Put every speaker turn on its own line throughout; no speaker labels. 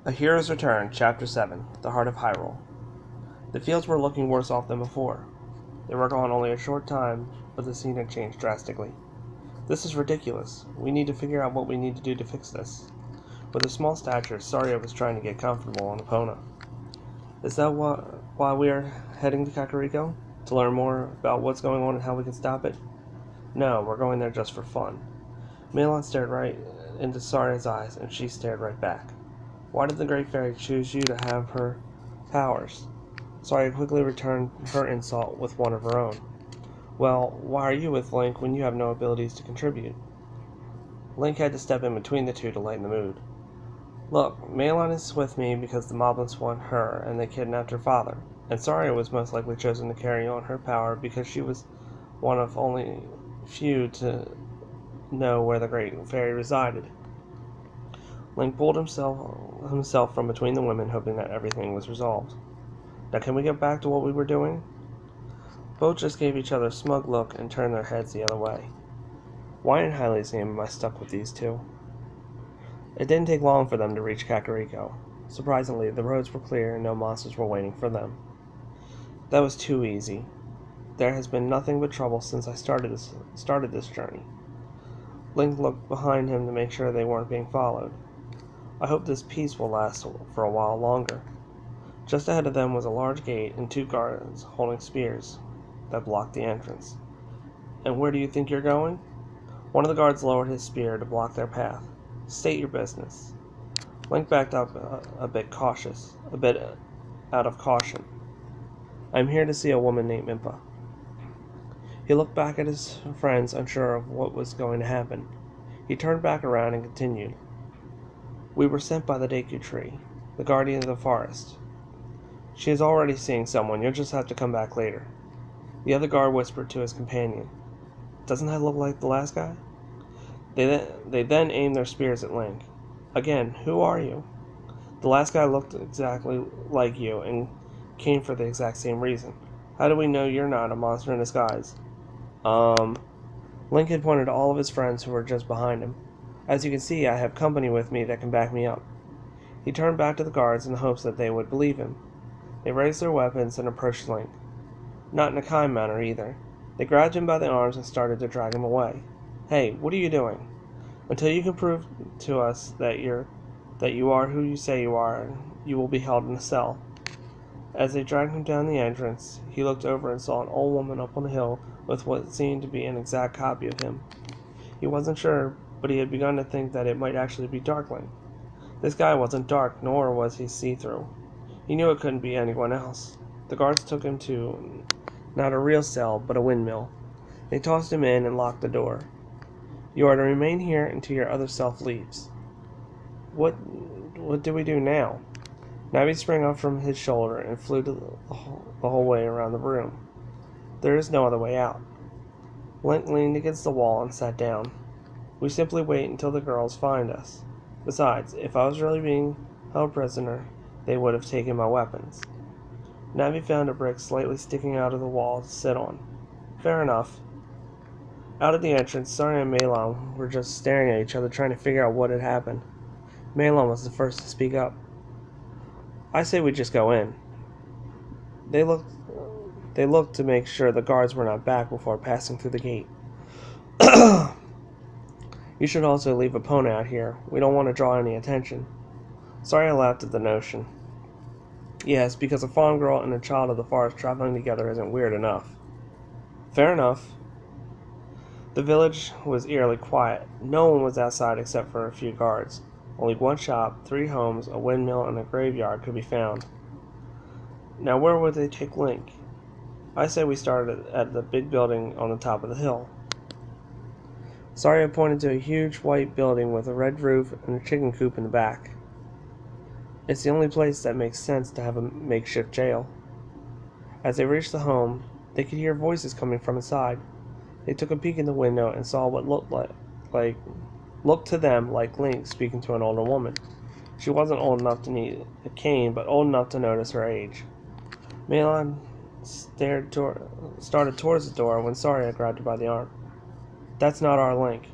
A Hero's Return, Chapter 7, The Heart of Hyrule. The fields were looking worse off than before. They were gone only a short time, but the scene had changed drastically. This is ridiculous. We need to figure out what we need to do to fix this. With a small stature, Saria was trying to get comfortable on Epona. Is that why we are heading to Kokiri? To learn more about what's going on and how we can stop it? No, we're going there just for fun. Malon stared right into Saria's eyes, and she stared right back. Why did the Great Fairy choose you to have her powers? Saria quickly returned her insult with one of her own. Well, why are you with Link when you have no abilities to contribute? Link had to step in between the two to lighten the mood. Look, Malon is with me because the Moblins want her and they kidnapped her father, and Saria was most likely chosen to carry on her power because she was one of only few to know where the Great Fairy resided. Link pulled himself from between the women, hoping that everything was resolved. Now can we get back to what we were doing? Both just gave each other a smug look and turned their heads the other way. Why in Hylia's name am I stuck with these two? It didn't take long for them to reach Kokiri. Surprisingly, the roads were clear and no monsters were waiting for them. That was too easy. There has been nothing but trouble since I started this journey. Link looked behind him to make sure they weren't being followed. I hope this peace will last for a while longer. Just ahead of them was a large gate and two guards holding spears that blocked the entrance. And where do you think you're going? One of the guards lowered his spear to block their path. State your business. Link backed up a bit out of caution. I'm here to see a woman named Impa. He looked back at his friends, unsure of what was going to happen. He turned back around and continued. We were sent by the decay tree, the guardian of the forest. She is already seeing someone. You'll just have to come back later. The other guard whispered to his companion. Doesn't that look like the last guy? They then aimed their spears at Link. Again, who are you? The last guy looked exactly like you and came for the exact same reason. How do we know you're not a monster in disguise? Link had pointed to all of his friends who were just behind him. As you can see, I have company with me that can back me up. He turned back to the guards in the hopes that they would believe him. They raised their weapons and approached Link. Not in a kind manner either. They grabbed him by the arms and started to drag him away. Hey, what are you doing? Until you can prove to us that you are who you say you are, you will be held in a cell. As they dragged him down the entrance, he looked over and saw an old woman up on a hill with what seemed to be an exact copy of him. He wasn't sure, but he had begun to think that it might actually be Darkling. This guy wasn't dark, nor was he see-through. He knew it couldn't be anyone else. The guards took him to not a real cell, but a windmill. They tossed him in and locked the door. You are to remain here until your other self leaves. What do we do now? Navi sprang up from his shoulder and flew the whole way around the room. There is no other way out. Link leaned against the wall and sat down. We simply wait until the girls find us. Besides, if I was really being held prisoner, they would have taken my weapons. Navi found a brick slightly sticking out of the wall to sit on. Fair enough. Out at the entrance, Saria and Malon were just staring at each other, trying to figure out what had happened. Malon was the first to speak up. I say we just go in. They looked to make sure the guards were not back before passing through the gate. You should also leave Epona out here. We don't want to draw any attention. Saria laughed at the notion. Yes, because a farm girl and a child of the forest traveling together isn't weird enough. Fair enough. The village was eerily quiet. No one was outside except for a few guards. Only one shop, 3 homes, a windmill, and a graveyard could be found. Now where would they take Link? I say we started at the big building on the top of the hill. Saria pointed to a huge white building with a red roof and a chicken coop in the back. It's the only place that makes sense to have a makeshift jail. As they reached the home, they could hear voices coming from inside. They took a peek in the window and saw what looked to them like Link speaking to an older woman. She wasn't old enough to need a cane, but old enough to notice her age. Malon started towards the door when Saria grabbed her by the arm. That's not our Link.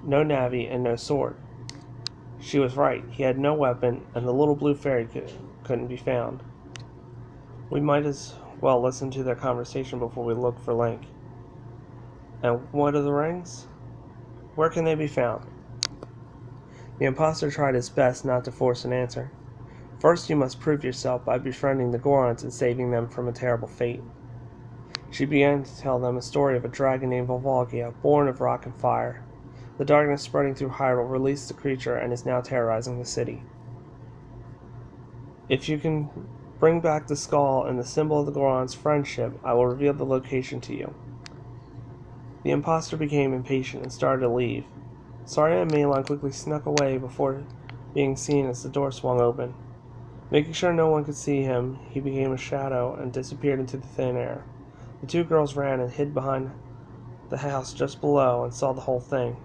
No Navi and no sword. She was right. He had no weapon, and the little blue fairy couldn't be found. We might as well listen to their conversation before we look for Link. And what are the rings? Where can they be found? The imposter tried his best not to force an answer. First, you must prove yourself by befriending the Gorons and saving them from a terrible fate. She began to tell them a story of a dragon named Volvagia, born of rock and fire. The darkness spreading through Hyrule released the creature and is now terrorizing the city. If you can bring back the skull and the symbol of the Goron's friendship, I will reveal the location to you. The imposter became impatient and started to leave. Saria and Malon quickly snuck away before being seen as the door swung open. Making sure no one could see him, he became a shadow and disappeared into the thin air. The two girls ran and hid behind the house just below and saw the whole thing.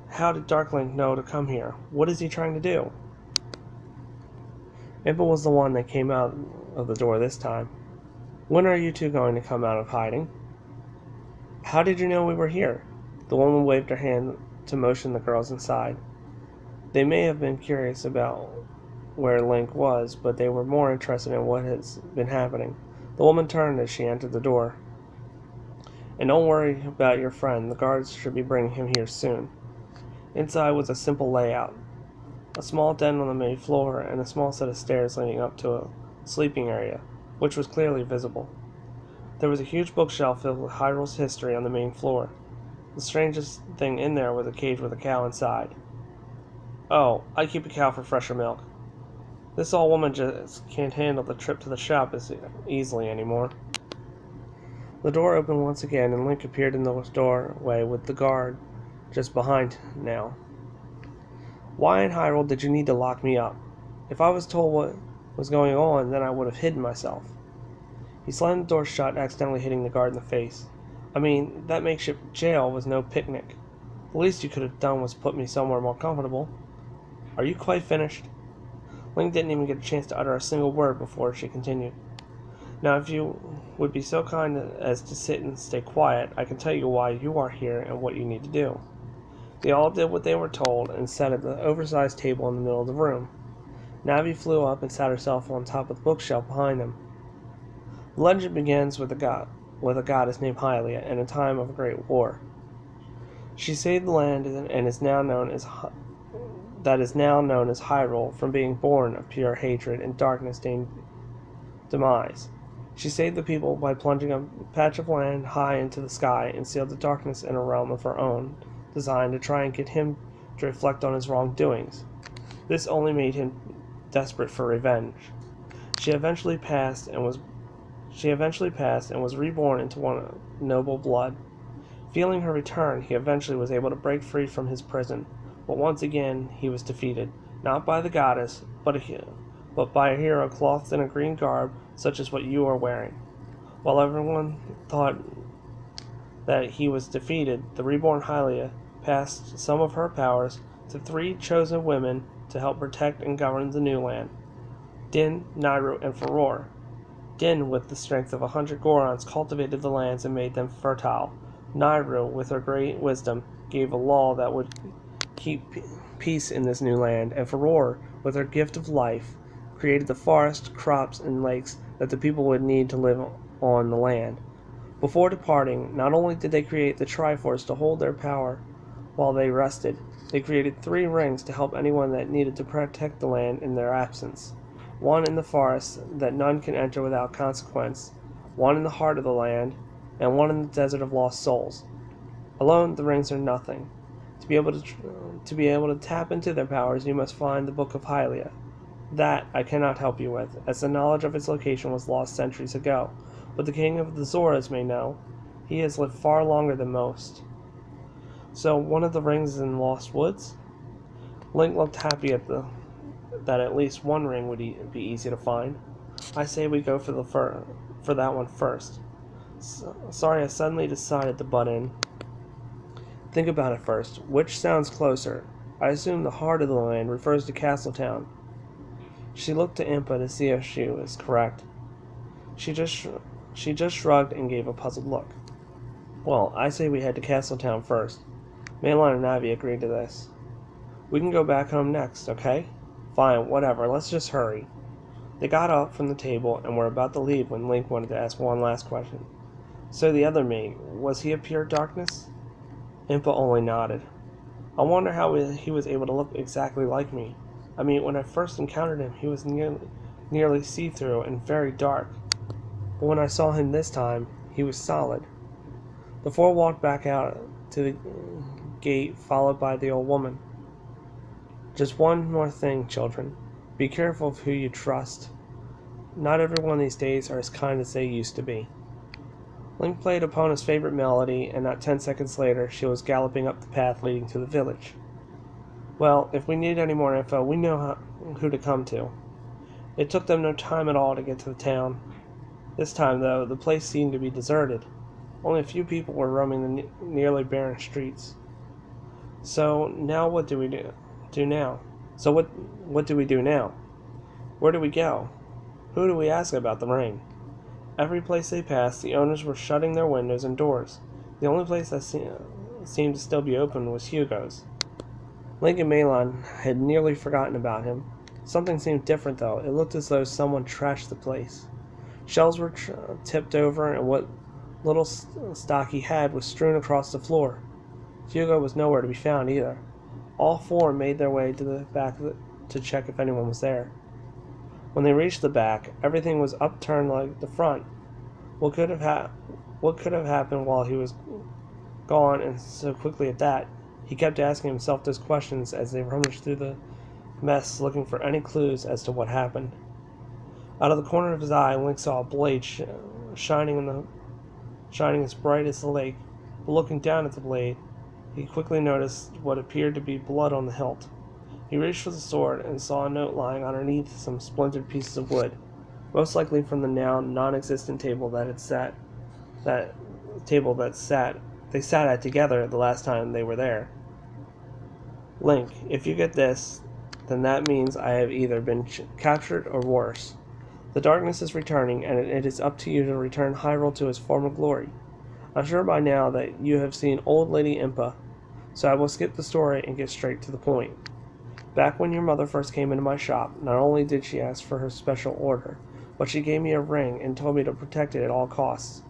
How did Darklink know to come here? What is he trying to do? Impa was the one that came out of the door this time. When are you two going to come out of hiding? How did you know we were here? The woman waved her hand to motion the girls inside. They may have been curious about where Link was, but they were more interested in what has been happening. The woman turned as she entered the door. And don't worry about your friend. The guards should be bringing him here soon. Inside was a simple layout. A small den on the main floor and a small set of stairs leading up to a sleeping area, which was clearly visible. There was a huge bookshelf filled with Hyrule's history on the main floor. The strangest thing in there was a cage with a cow inside. Oh, I keep a cow for fresher milk. This old woman just can't handle the trip to the shop as easily anymore. The door opened once again, and Link appeared in the doorway with the guard just behind now. Why in Hyrule did you need to lock me up? If I was told what was going on, then I would have hidden myself. He slammed the door shut, accidentally hitting the guard in the face. I mean, that makeshift jail was no picnic. The least you could have done was put me somewhere more comfortable. Are you quite finished? Link didn't even get a chance to utter a single word before she continued. Now, if you would be so kind as to sit and stay quiet, I can tell you why you are here and what you need to do. They all did what they were told and sat at the oversized table in the middle of the room. Navi flew up and sat herself on top of the bookshelf behind them. The legend begins with a goddess named Hylia in a time of a great war. She saved the land and is now known as Hyrule from being born of pure hatred and darkness named demise. She saved the people by plunging a patch of land high into the sky and sealed the darkness in a realm of her own, designed to try and get him to reflect on his wrongdoings. This only made him desperate for revenge. She eventually passed and was reborn into one of noble blood. Feeling her return, he eventually was able to break free from his prison, but once again he was defeated, not by the goddess, but by a hero clothed in a green garb such as what you are wearing. While everyone thought that he was defeated, the reborn Hylia passed some of her powers to 3 chosen women to help protect and govern the new land: Din, Nayru, and Farore. Din, with the strength of 100 Gorons, cultivated the lands and made them fertile. Nayru, with her great wisdom, gave a law that would keep peace in this new land, and Farore, with her gift of life, created the forest, crops, and lakes that the people would need to live on the land. Before departing, not only did they create the Triforce to hold their power while they rested, they created 3 rings to help anyone that needed to protect the land in their absence. 1 in the forest that none can enter without consequence, 1 in the heart of the land, and 1 in the desert of lost souls. Alone, the rings are nothing. To be able to tap into their powers, you must find the Book of Hylia. That I cannot help you with, as the knowledge of its location was lost centuries ago, but the King of the Zoras may know. He has lived far longer than most. So, one of the rings is in Lost Woods? Link looked happy that at least one ring would be easy to find. I say we go for that one first. Sorry, I suddenly decided to butt in. Think about it first. Which sounds closer? I assume the heart of the land refers to Castletown. She looked to Impa to see if she was correct. She just shrugged and gave a puzzled look. Well, I say we head to Castletown first. Malon and Navi agreed to this. We can go back home next, okay? Fine, whatever, let's just hurry. They got up from the table and were about to leave when Link wanted to ask one last question. So the other me, was he a pure darkness? Impa only nodded. I wonder how he was able to look exactly like me. I mean, when I first encountered him, he was nearly see-through and very dark. But when I saw him this time, he was solid. The four walked back out to the gate, followed by the old woman. Just one more thing, children. Be careful of who you trust. Not everyone these days are as kind as they used to be. Link played Epona's favorite melody, and not 10 seconds later, she was galloping up the path leading to the village. Well, if we need any more info, we know who to come to. It took them no time at all to get to the town. This time, though, the place seemed to be deserted. Only a few people were roaming the nearly barren streets. So, now what do we do now? So what do we do now? Where do we go? Who do we ask about the ring? Every place they passed, the owners were shutting their windows and doors. The only place that seemed to still be open was Hugo's. Link and Malon had nearly forgotten about him. Something seemed different, though. It looked as though someone trashed the place. Shelves were tipped over, and what little stock he had was strewn across the floor. Hugo was nowhere to be found either. All four made their way to the back to check if anyone was there. When they reached the back, everything was upturned like the front. What could have happened while he was gone, and so quickly at that? He kept asking himself those questions as they rummaged through the mess, looking for any clues as to what happened. Out of the corner of his eye, Link saw a blade shining as bright as the lake. But looking down at the blade, he quickly noticed what appeared to be blood on the hilt. He reached for the sword and saw a note lying underneath some splintered pieces of wood, most likely from the now non-existent table they sat at together the last time they were there. Link, if you get this, then that means I have either been captured or worse. The darkness is returning, and it is up to you to return Hyrule to its former glory. I'm sure by now that you have seen Old Lady Impa, so I will skip the story and get straight to the point. Back when your mother first came into my shop, not only did she ask for her special order, but she gave me a ring and told me to protect it at all costs.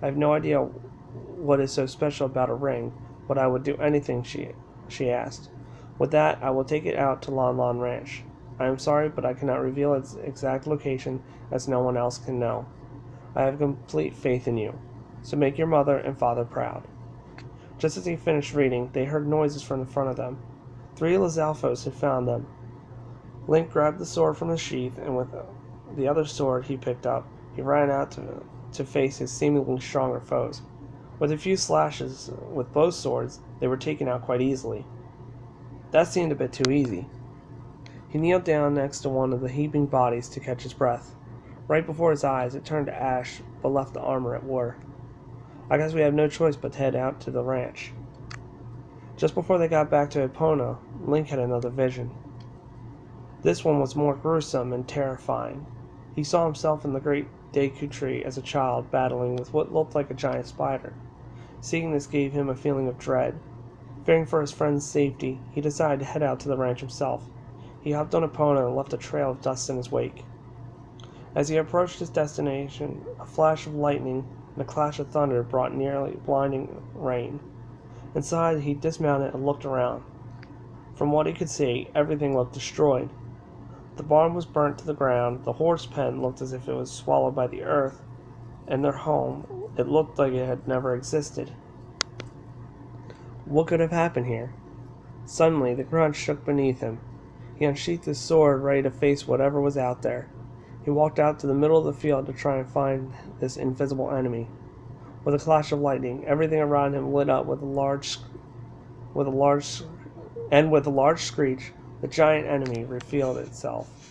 I have no idea what is so special about a ring, but I would do anything she asked. With that, I will take it out to Lon Lon Ranch. I am sorry, but I cannot reveal its exact location, as no one else can know. I have complete faith in you, so make your mother and father proud. Just as he finished reading, they heard noises from the front of them. 3 Lizalfos had found them. Link grabbed the sword from the sheath, and with the other sword he picked up, he ran out to face his seemingly stronger foes. With a few slashes with both swords, they were taken out quite easily. That seemed a bit too easy. He kneeled down next to one of the heaping bodies to catch his breath. Right before his eyes, it turned to ash, but left the armor at war. I guess we have no choice but to head out to the ranch. Just before they got back to Epona, Link had another vision. This one was more gruesome and terrifying. He saw himself in the great decay tree as a child, battling with what looked like a giant spider. Seeing this gave him a feeling of dread. Fearing for his friend's safety, he decided to head out to the ranch himself. He hopped on Epona and left a trail of dust in his wake. As he approached his destination, a flash of lightning and a clash of thunder brought nearly blinding rain. Inside, he dismounted and looked around. From what he could see, everything looked destroyed. The barn was burnt to the ground, the horse pen looked as if it was swallowed by the earth, and their home, it looked like it had never existed. What could have happened here? Suddenly, the ground shook beneath him. He unsheathed his sword, ready to face whatever was out there. He walked out to the middle of the field to try and find this invisible enemy. With a clash of lightning, everything around him lit up with a large screech. The giant enemy revealed itself.